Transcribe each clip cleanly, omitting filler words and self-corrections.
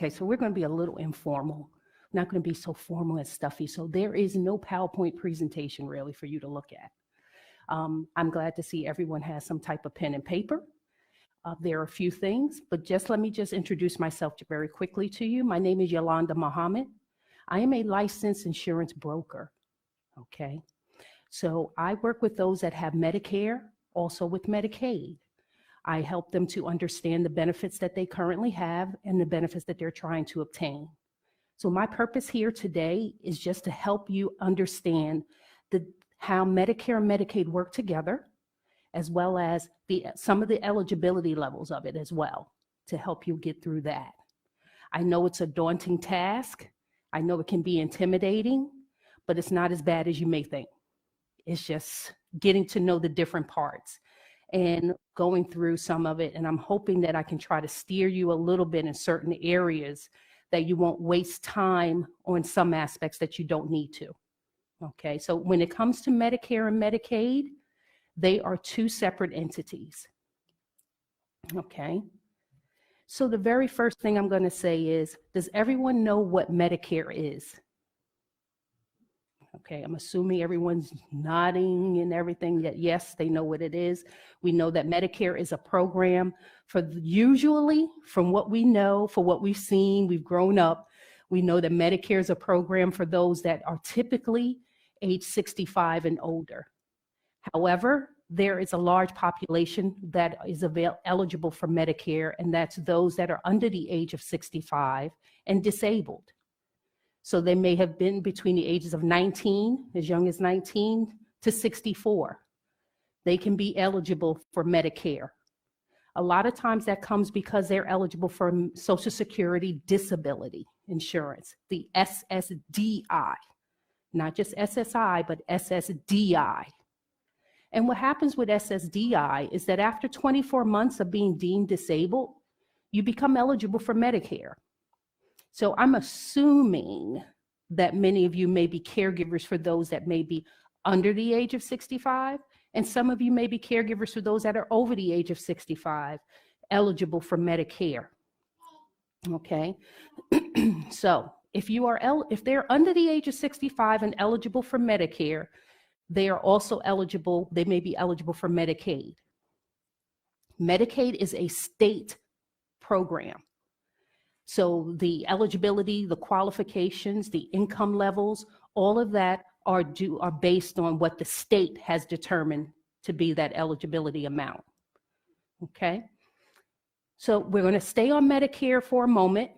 Okay, so we're going to be a little informal, not going to be so formal and stuffy. So there is no PowerPoint presentation really for you to look at. I'm glad to see everyone has some type of pen and paper. There are a few things, but let me introduce myself very quickly to you. My name is Yolanda Muhammad. I am a licensed insurance broker, okay? So I work with those that have Medicare, also with Medicaid. I help them to understand the benefits that they currently have and the benefits that they're trying to obtain. So my purpose here today is just to help you understand how Medicare and Medicaid work together, as well as some of the eligibility levels of it as well, to help you get through that. I know it's a daunting task. I know it can be intimidating, but it's not as bad as you may think. It's just getting to know the different parts and going through some of it. And I'm hoping that I can try to steer you a little bit in certain areas that you won't waste time on some aspects that you don't need to. Okay, so when it comes to Medicare and Medicaid, they are two separate entities. Okay, so the very first thing I'm going to say is, does everyone know what Medicare is? Okay, I'm assuming everyone's nodding and everything, that yes, they know what it is. We know that Medicare is a program usually, from what we know, for what we've seen, we've grown up, we know that Medicare is a program for those that are typically age 65 and older. However, there is a large population that is eligible for Medicare, and that's those that are under the age of 65 and disabled. So they may have been between the ages of 19, as young as 19, to 64. They can be eligible for Medicare. A lot of times that comes because they're eligible for Social Security disability insurance, the SSDI, not just SSI, but SSDI. And what happens with SSDI is that after 24 months of being deemed disabled, you become eligible for Medicare. So I'm assuming that many of you may be caregivers for those that may be under the age of 65, and some of you may be caregivers for those that are over the age of 65, eligible for Medicare. Okay, so if they're under the age of 65 and eligible for Medicare, they are also eligible, they may be eligible for Medicaid. Medicaid is a state program. So the eligibility, the qualifications, the income levels, all of that are based on what the state has determined to be that eligibility amount. Okay? So we're going to stay on Medicare for a moment,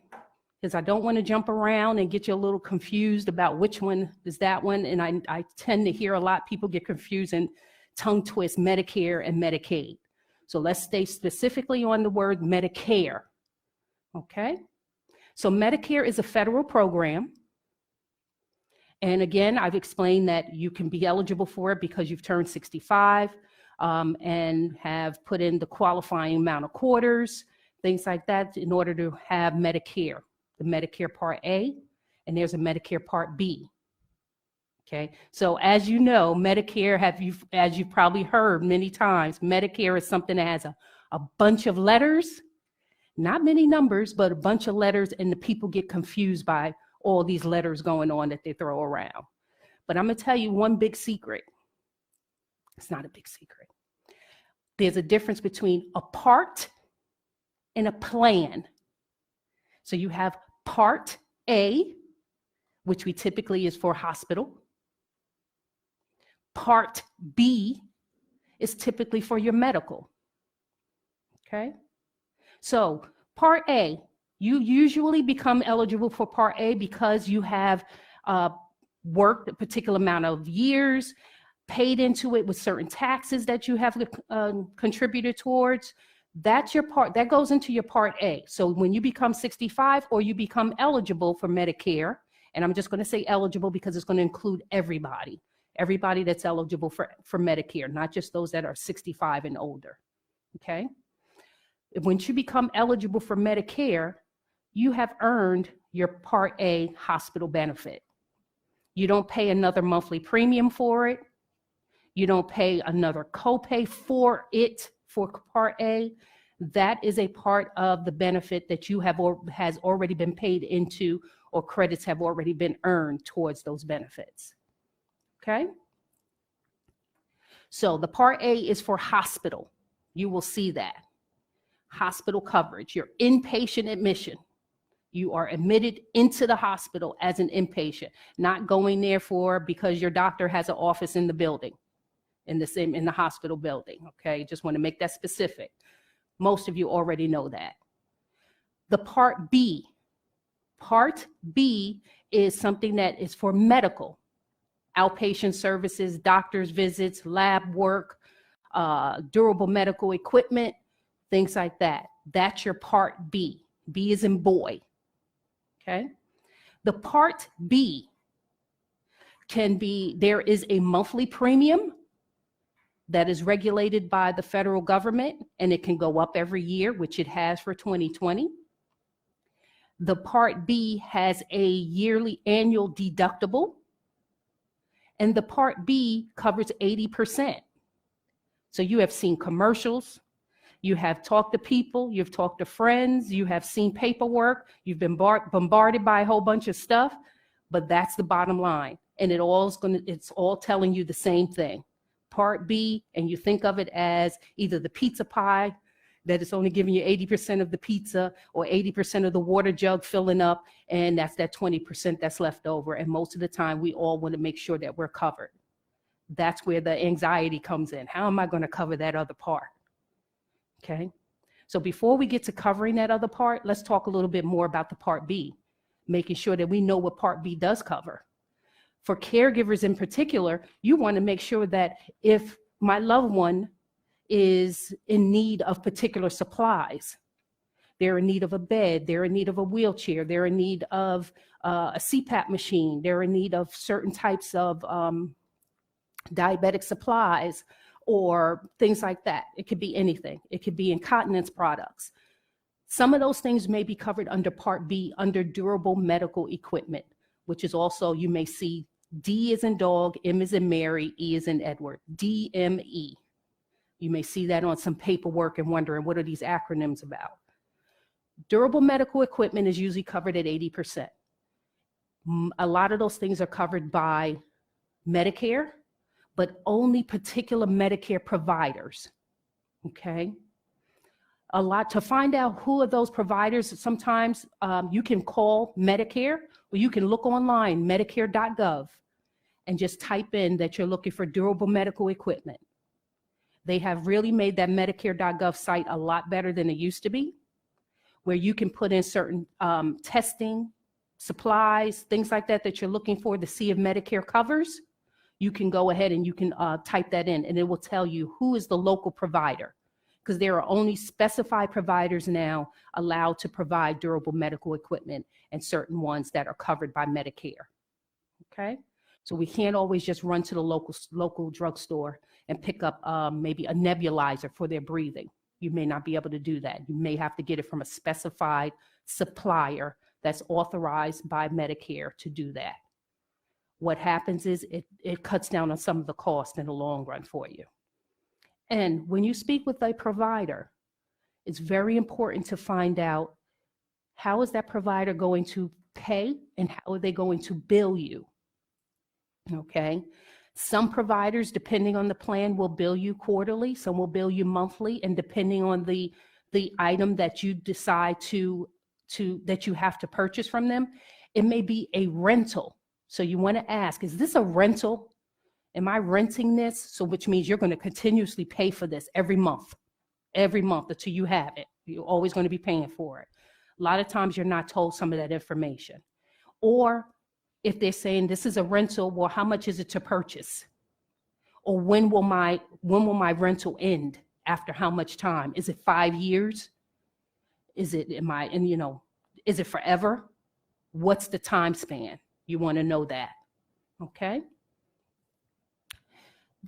because I don't want to jump around and get you a little confused about which one is that one. And I tend to hear a lot of people get confused and tongue twist Medicare and Medicaid. So let's stay specifically on the word Medicare. Okay? So Medicare is a federal program. And again, I've explained that you can be eligible for it because you've turned 65 and have put in the qualifying amount of quarters, things like that, in order to have Medicare, the Medicare Part A, and there's a Medicare Part B. Okay, so as you know, Medicare, as you've probably heard many times, Medicare is something that has a bunch of letters, not many numbers, but a bunch of letters, and the people get confused by all these letters going on that they throw around. But I'm going to tell you one big secret. It's not a big secret. There's a difference between a part and a plan. So you have Part A, which we typically is for hospital. Part B is typically for your medical. Okay? So Part A, you usually become eligible for Part A because you have worked a particular amount of years, paid into it with certain taxes that you have contributed towards. That's your part, that goes into your Part A. So when you become 65 or you become eligible for Medicare, and I'm just going to say eligible because it's going to include everybody that's eligible for Medicare, not just those that are 65 and older. Okay? Once you become eligible for Medicare, you have earned your Part A hospital benefit. You don't pay another monthly premium for it. You don't pay another copay for it, for Part A. That is a part of the benefit that you have or has already been paid into, or credits have already been earned towards those benefits. Okay? So the Part A is for hospital. You will see that. Hospital coverage, your inpatient admission. You are admitted into the hospital as an inpatient, not going there because your doctor has an office in the building, in the hospital building. Okay, just want to make that specific. Most of you already know that. The Part B. Part B is something that is for medical, outpatient services, doctor's visits, lab work, durable medical equipment, things like that. That's your Part B. B is in boy. Okay. The Part B there is a monthly premium that is regulated by the federal government, and it can go up every year, which it has for 2020. The Part B has a yearly annual deductible, and the Part B covers 80%. So you have seen commercials, you have talked to people, you've talked to friends, you have seen paperwork, you've been bombarded by a whole bunch of stuff, but that's the bottom line. And it's all telling you the same thing. Part B, and you think of it as either the pizza pie, that it's only giving you 80% of the pizza, or 80% of the water jug filling up, and that's that 20% that's left over. And most of the time, we all want to make sure that we're covered. That's where the anxiety comes in. How am I going to cover that other part? Okay, so before we get to covering that other part, let's talk a little bit more about the Part B, making sure that we know what Part B does cover. For caregivers in particular, you want to make sure that if my loved one is in need of particular supplies, they're in need of a bed, they're in need of a wheelchair, they're in need of a CPAP machine, they're in need of certain types of diabetic supplies, or things like that. It could be anything. It could be incontinence products. Some of those things may be covered under Part B, under durable medical equipment, which is also, you may see D as in dog, M as in Mary, E as in Edward, DME. You may see that on some paperwork and wondering, what are these acronyms about? Durable medical equipment is usually covered at 80%. A lot of those things are covered by Medicare, but only particular Medicare providers, okay? To find out who are those providers, sometimes you can call Medicare, or you can look online, medicare.gov, and just type in that you're looking for durable medical equipment. They have really made that medicare.gov site a lot better than it used to be, where you can put in certain testing, supplies, things like that you're looking for to see if Medicare covers. You can go ahead and you can type that in, and it will tell you who is the local provider, because there are only specified providers now allowed to provide durable medical equipment, and certain ones that are covered by Medicare. Okay, so we can't always just run to the local drugstore and pick up maybe a nebulizer for their breathing. You may not be able to do that. You may have to get it from a specified supplier that's authorized by Medicare to do that. What happens is it cuts down on some of the cost in the long run for you. And when you speak with a provider, it's very important to find out, how is that provider going to pay and how are they going to bill you? Okay. Some providers, depending on the plan, will bill you quarterly, some will bill you monthly, and depending on the item that you decide that you have to purchase from them, it may be a rental. So you want to ask, is this a rental? Am I renting this? So which means you're going to continuously pay for this every month until you have it. You're always going to be paying for it. A lot of times you're not told some of that information. Or if they're saying this is a rental, well, how much is it to purchase? Or when will my rental end? After how much time? Is it 5 years? Is it forever? What's the time span? You want to know that, okay?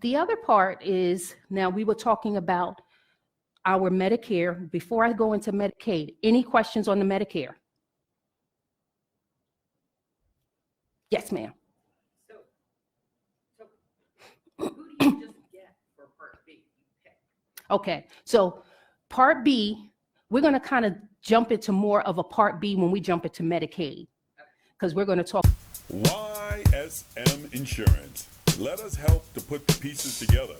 The other part is, now we were talking about our Medicare. Before I go into Medicaid, any questions on the Medicare? Yes, ma'am. So who do you just get for Part B? Okay, so Part B, we're going to kind of jump into more of a Part B when we jump into Medicaid, because we're going to talk. YSM Insurance. Let us help to put the pieces together.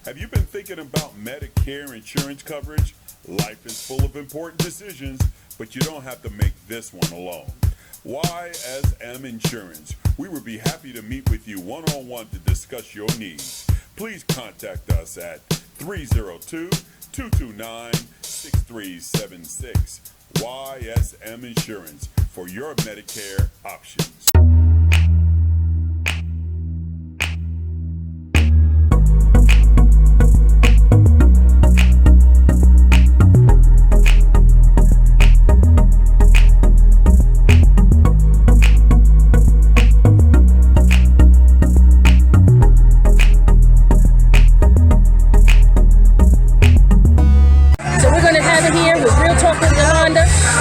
Have you been thinking about Medicare insurance coverage? Life is full of important decisions, but you don't have to make this one alone. YSM Insurance. We would be happy to meet with you one-on-one to discuss your needs. Please contact us at 302-229-6376. YSM Insurance for your Medicare options.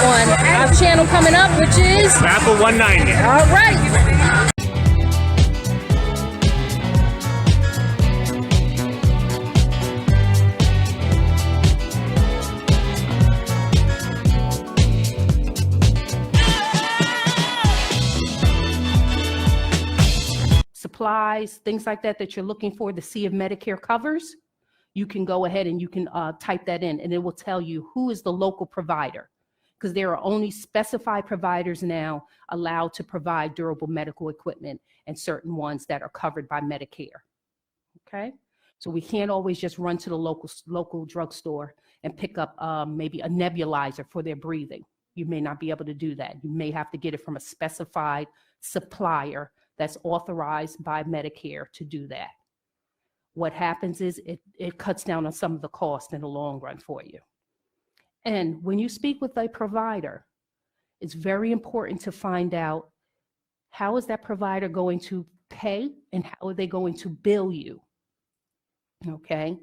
On our channel coming up, which is LAPA 190. All right. Supplies, things like that you're looking for to see if Medicare covers, you can go ahead and you can type that in, and it will tell you who is the local provider, because there are only specified providers now allowed to provide durable medical equipment, and certain ones that are covered by Medicare. Okay, so we can't always just run to the local drugstore and pick up maybe a nebulizer for their breathing. You may not be able to do that. You may have to get it from a specified supplier that's authorized by Medicare to do that. What happens is it cuts down on some of the cost in the long run for you. And when you speak with a provider, it's very important to find out how is that provider going to pay and how are they going to bill you. Okay.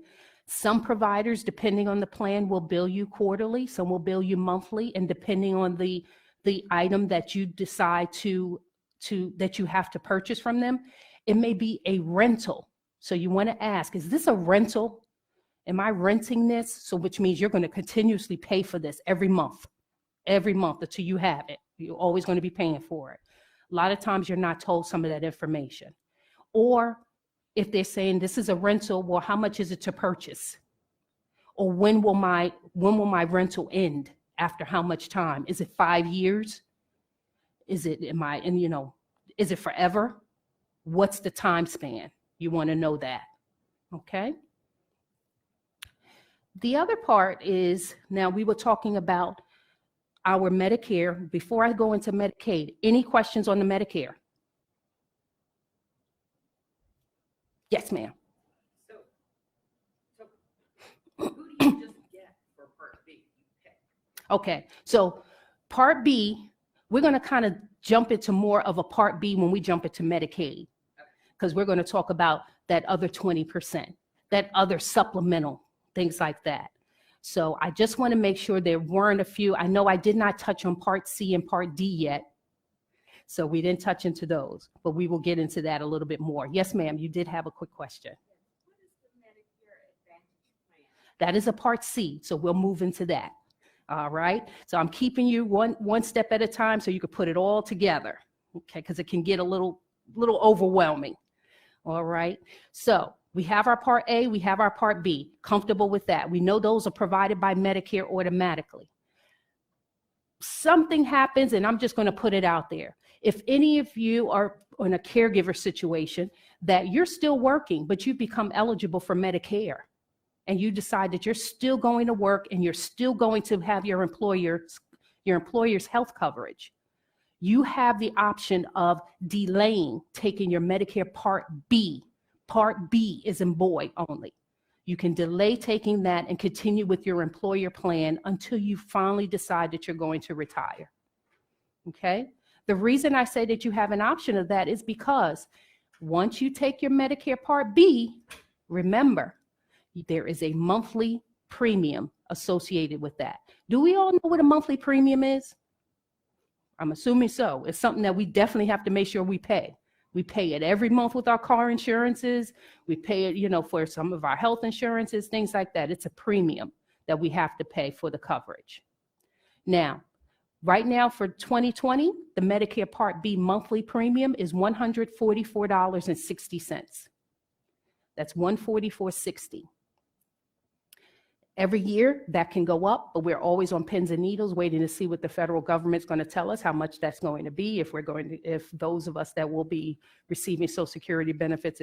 Some providers, depending on the plan, will bill you quarterly, some will bill you monthly, and depending on the item that you decide that you have to purchase from them, it may be a rental. So you want to ask, is this a rental? Am I renting this? So which means you're going to continuously pay for this every month until you have it. You're always going to be paying for it. A lot of times you're not told some of that information. Or if they're saying this is a rental, well, how much is it to purchase? Or when will my rental end? After how much time? Is it 5 years? Is it is it forever? What's the time span? You want to know that. Okay. The other part is, now we were talking about our Medicare. Before I go into Medicaid, any questions on the Medicare? Yes, ma'am. So who do you just get for Part B? Okay, so Part B, we're going to kind of jump into more of a Part B when we jump into Medicaid, because we're going to talk about that other 20%, that other supplemental, things like that. So I just want to make sure there weren't a few. I know I did not touch on Part C and Part D yet, so we didn't touch into those, but we will get into that a little bit more. Yes, ma'am, you did have a quick question. What is the Medicare Advantage plan? That is a Part C, so we'll move into that. All right, so I'm keeping you one step at a time so you can put it all together, okay, because it can get a little overwhelming. All right, so we have our Part A, we have our Part B. Comfortable with that. We know those are provided by Medicare automatically. Something happens, and I'm just going to put it out there. If any of you are in a caregiver situation that you're still working, but you become eligible for Medicare, and you decide that you're still going to work and you're still going to have your employer's health coverage, you have the option of delaying taking your Medicare Part B. Part B is in boy only. You can delay taking that and continue with your employer plan until you finally decide that you're going to retire. Okay? The reason I say that you have an option of that is because once you take your Medicare Part B, remember, there is a monthly premium associated with that. Do we all know what a monthly premium is? I'm assuming so. It's something that we definitely have to make sure we pay. We pay it every month with our car insurances. We pay it, for some of our health insurances, things like that. It's a premium that we have to pay for the coverage. Now, right now for 2020, the Medicare Part B monthly premium is $144.60. That's $144.60. Every year that can go up, but we're always on pins and needles waiting to see what the federal government's going to tell us, how much that's going to be, if those of us that will be receiving Social Security benefits,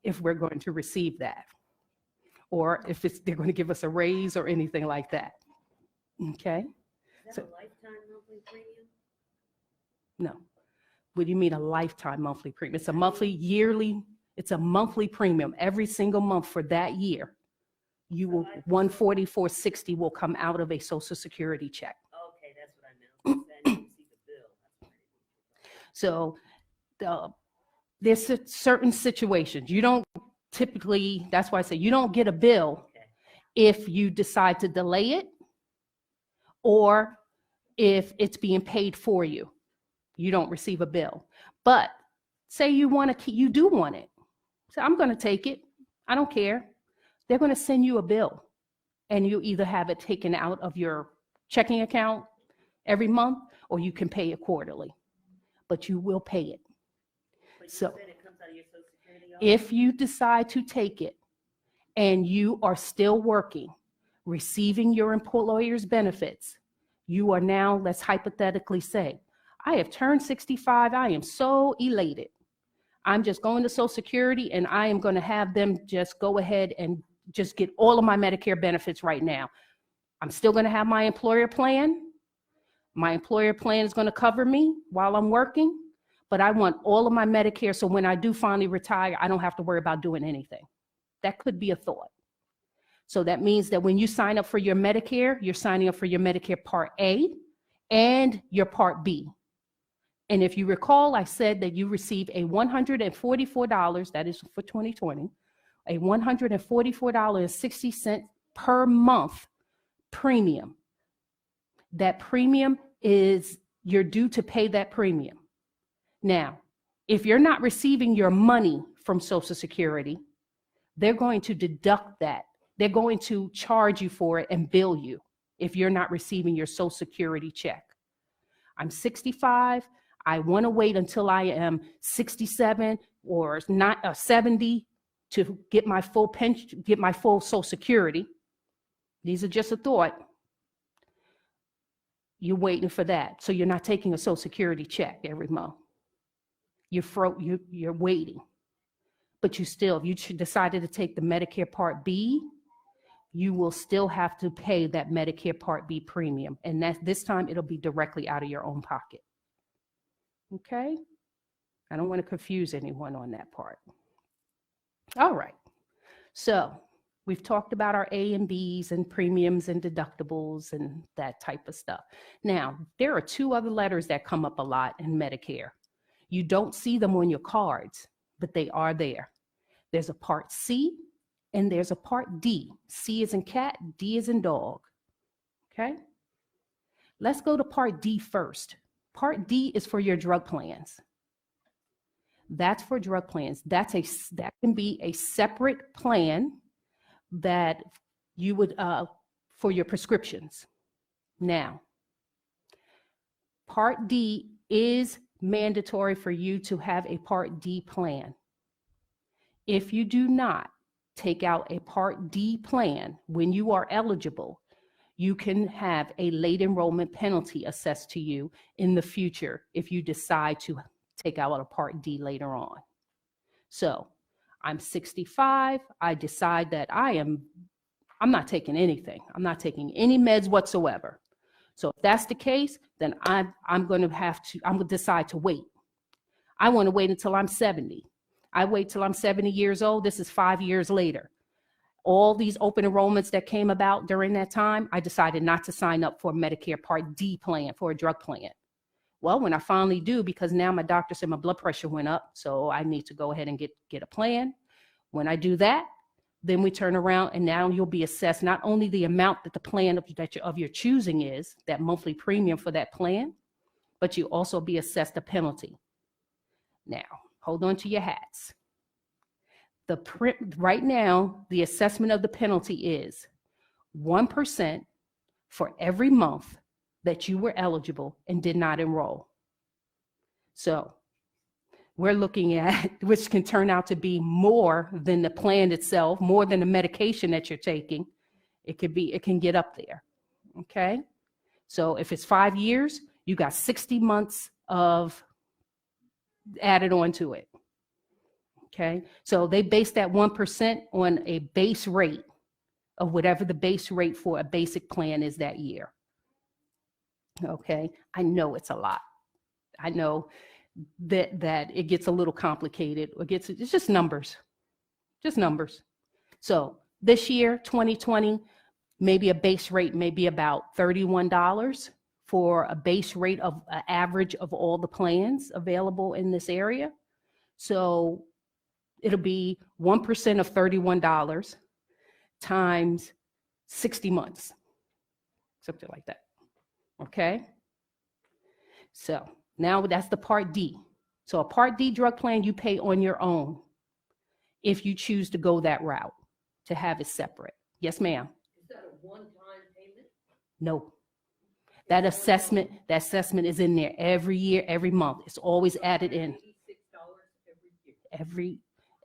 if we're going to receive that, or if they're going to give us a raise or anything like that. Okay? Is that So- a lifetime monthly premium? No. What do you mean a lifetime monthly premium? It's a monthly, yearly, it's a monthly premium every single month for that year. You will, $144.60 will come out of a Social Security check. Okay, that's what I meant. Then you see the bill. That's what I So there's certain situations. You don't typically, that's why I say you don't get a bill Okay. if you decide to delay it or if it's being paid for you. You don't receive a bill. But say you do want it. So I'm going to take it. I don't care. They're going to send you a bill and you either have it taken out of your checking account every month or you can pay it quarterly, but you will pay it. But you So- said it comes out of your Social Security? If you decide to take it and you are still working, receiving your employer's benefits, you are now, let's hypothetically say, I have turned 65. I am so elated. I'm just going to Social Security and I am going to have them just go ahead and just get all of my Medicare benefits right now. I'm still going to have my employer plan. My employer plan is going to cover me while I'm working, but I want all of my Medicare so when I do finally retire, I don't have to worry about doing anything. That could be a thought. So that means that when you sign up for your Medicare, you're signing up for your Medicare Part A and your Part B. And if you recall, I said that you receive a $144, that is for 2020, a $144.60 per month premium. That premium is, you're due to pay that premium. Now, if you're not receiving your money from Social Security, they're going to deduct that. They're going to charge you for it and bill you if you're not receiving your Social Security check. I'm 65. I want to wait until I am 67 or 70 to get my full pension, get my full Social Security. These are just a thought. You're waiting for that. So you're not taking a Social Security check every month. You're waiting. But you still, if you decided to take the Medicare Part B, you will still have to pay that Medicare Part B premium. And this time it'll be directly out of your own pocket. Okay? I don't want to confuse anyone on that part. All right. So we've talked about our A and Bs and premiums and deductibles and that type of stuff. Now, there are two other letters that come up a lot in Medicare. You don't see them on your cards, but they are there. There's a Part C and there's a Part D. C is in cat, D is in dog. Okay? Let's go to Part D first. Part D is for your drug plans. That's for drug plans. That can be a separate plan that you would, for your prescriptions. Now, Part D is mandatory for you to have a Part D plan. If you do not take out a Part D plan when you are eligible, you can have a late enrollment penalty assessed to you in the future if you decide to take out a Part D later on. So I'm 65. I decide that I'm not taking anything. I'm not taking any meds whatsoever. So if that's the case, then I'm going to decide to wait. I want to wait until I'm 70. I wait till I'm 70 years old. This is 5 years later. All these open enrollments that came about during that time, I decided not to sign up for a Medicare Part D plan, for a drug plan. Well, when I finally do, because now my doctor said my blood pressure went up, so I need to go ahead and get a plan. When I do that, then we turn around and now you'll be assessed not only the amount that the plan of your choosing is, that monthly premium for that plan, but you also be assessed a penalty. Now, hold on to your hats. Right now, the assessment of the penalty is 1% for every month that you were eligible and did not enroll. So we're looking at, which can turn out to be more than the plan itself, more than the medication that you're taking. It can get up there, okay? So if it's 5 years, you got 60 months of added on to it, okay? So they base that 1% on a base rate of whatever the base rate for a basic plan is that year, okay? I know it's a lot. I know that it gets a little complicated, or it's just numbers. So this year, 2020, maybe a base rate may be about $31 for a base rate of an average of all the plans available in this area. So it'll be 1% of $31 times 60 months, something like that, okay? So now that's the Part D. So a Part D drug plan you pay on your own if you choose to go that route, to have it separate. Yes, ma'am? Is that a one-time payment? No. That assessment is in there every year, every month. It's always added in. $86 every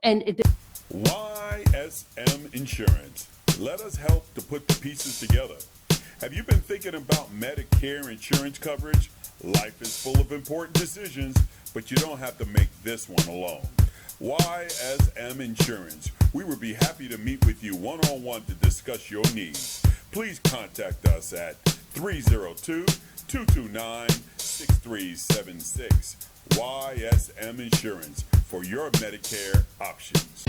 year. YSM Insurance. Let us help to put the pieces together. Have you been thinking about Medicare insurance coverage? Life is full of important decisions, but you don't have to make this one alone. YSM Insurance. We would be happy to meet with you one-on-one to discuss your needs. Please contact us at 302-229-6376. YSM Insurance for your Medicare options.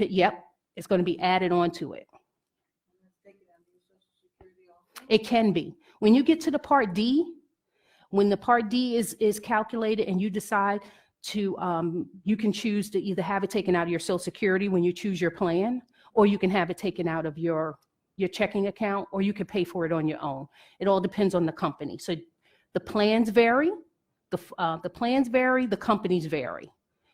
Yep, it's going to be added onto it. It can be. When you get to the Part D, when the Part D is calculated and you decide to, you can choose to either have it taken out of your Social Security when you choose your plan, or you can have it taken out of your checking account, or you can pay for it on your own. It all depends on the company. So the plans vary, the companies vary.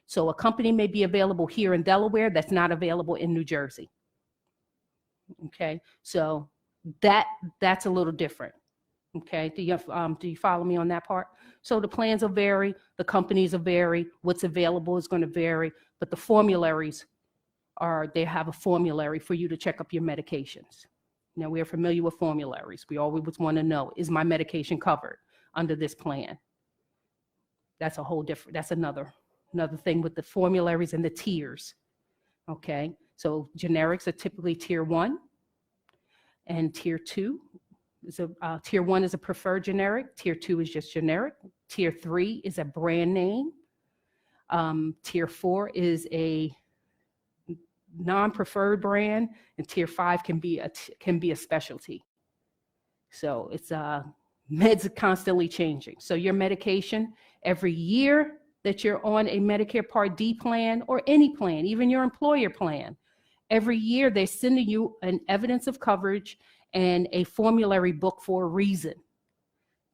So a company may be available here in Delaware that's not available in New Jersey. Okay, so that's a little different. Okay, do you follow me on that part? So the plans will vary, the companies will vary, what's available is going to vary, but the formularies they have a formulary for you to check up your medications. Now, we are familiar with formularies. We always want to know, is my medication covered under this plan? That's a whole different, that's another thing with the formularies and the tiers. Okay, so generics are typically tier 1 and tier 2. So tier 1 is a preferred generic, tier 2 is just generic, tier 3 is a brand name, tier 4 is a non-preferred brand, and tier 5 can be a specialty. So it's meds are constantly changing. So your medication every year that you're on a Medicare Part D plan, or any plan, even your employer plan, every year they're sending you an evidence of coverage and a formulary book for a reason.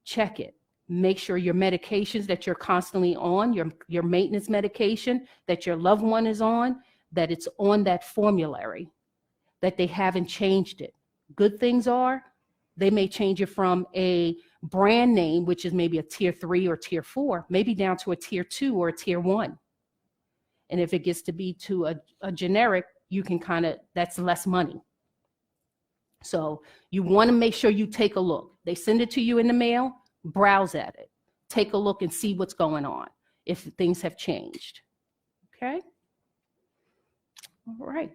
Check it. Make sure your medications that you're constantly on, your maintenance medication that your loved one is on, that it's on that formulary, that they haven't changed it. Good things are, they may change it from a brand name, which is maybe a tier 3 or tier 4, maybe down to a tier 2 or a tier 1. And if it gets to be to a generic, you can that's less money. So you want to make sure you take a look. They send it to you in the mail, browse at it, take a look and see what's going on, if things have changed. Okay? All right.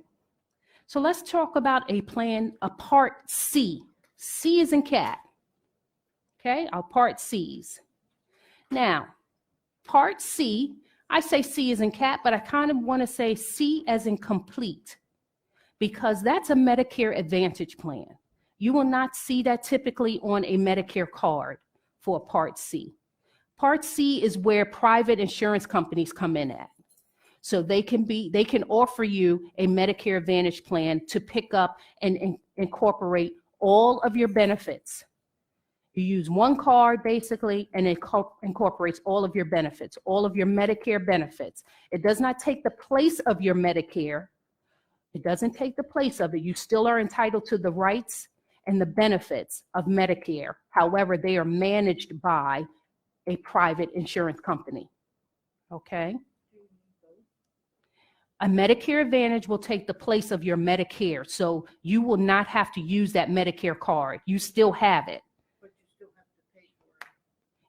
So let's talk about a plan, a Part C. C is in cat. Okay, our Part Cs. Now, Part C, I say C as in cat, but I kind of want to say C as in complete, because that's a Medicare Advantage plan. You will not see that typically on a Medicare card for Part C. Part C is where private insurance companies come in at. So they can offer you a Medicare Advantage plan to pick up and incorporate all of your benefits. You use one card basically, and it incorporates all of your benefits, all of your Medicare benefits. It does not take the place of your Medicare. It doesn't take the place of it. You still are entitled to the rights and the benefits of Medicare. However, they are managed by a private insurance company. Okay? A Medicare Advantage will take the place of your Medicare. So you will not have to use that Medicare card. You still have it. But you still have to pay for it.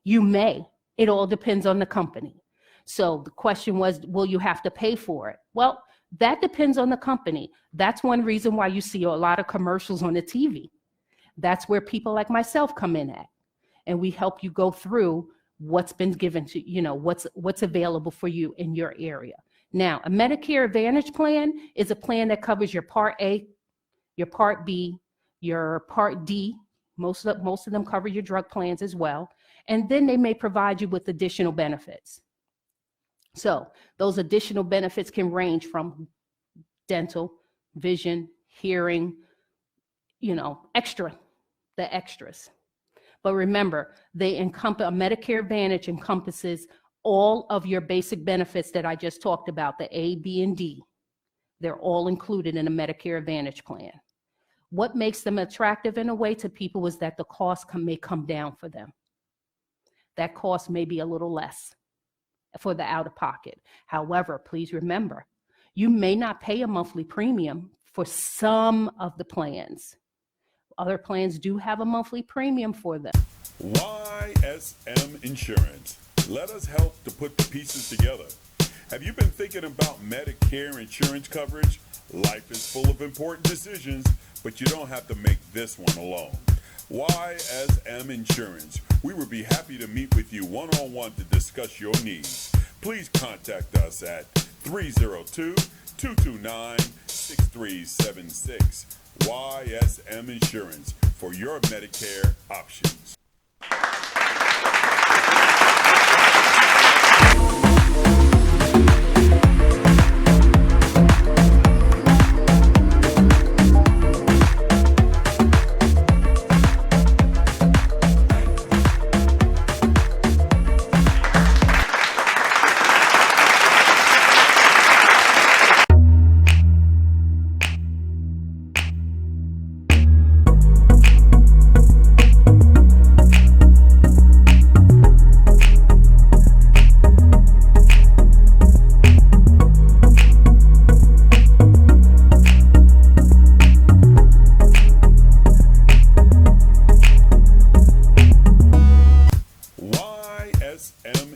You may. It all depends on the company. So the question was, will you have to pay for it? Well, that depends on the company. That's one reason why you see a lot of commercials on the TV. That's where people like myself come in at. And we help you go through what's been given to, what's available for you in your area. Now, a Medicare Advantage plan is a plan that covers your Part A, your Part B, your Part D. Most of them cover your drug plans as well. And then they may provide you with additional benefits. So those additional benefits can range from dental, vision, hearing, the extras. But remember, a Medicare Advantage encompasses all of your basic benefits that I just talked about, the A, B, and D. They're all included in a Medicare Advantage plan. What makes them attractive in a way to people is that the cost may come down for them. That cost may be a little less for the out-of-pocket. However, please remember, you may not pay a monthly premium for some of the plans. Other plans do have a monthly premium for them. YSM Insurance. Let us help to put the pieces together. Have you been thinking about Medicare insurance coverage? Life is full of important decisions, but you don't have to make this one alone. YSM Insurance. We would be happy to meet with you one-on-one to discuss your needs. Please contact us at 302-229-6376. YSM Insurance for your Medicare options.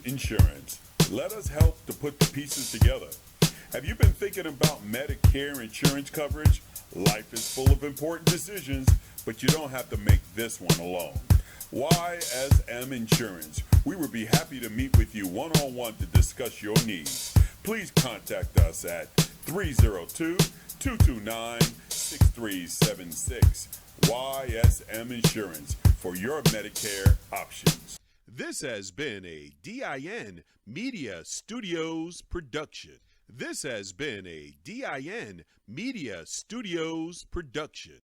Insurance. Let us help to put the pieces together. Have you been thinking about Medicare insurance coverage? Life is full of important decisions, but you don't have to make this one alone. YSM Insurance. We would be happy to meet with you one-on-one to discuss your needs. Please contact us at 302-229-6376. YSM Insurance for your Medicare options. This has been a DIN Media Studios production. This has been a DIN Media Studios production.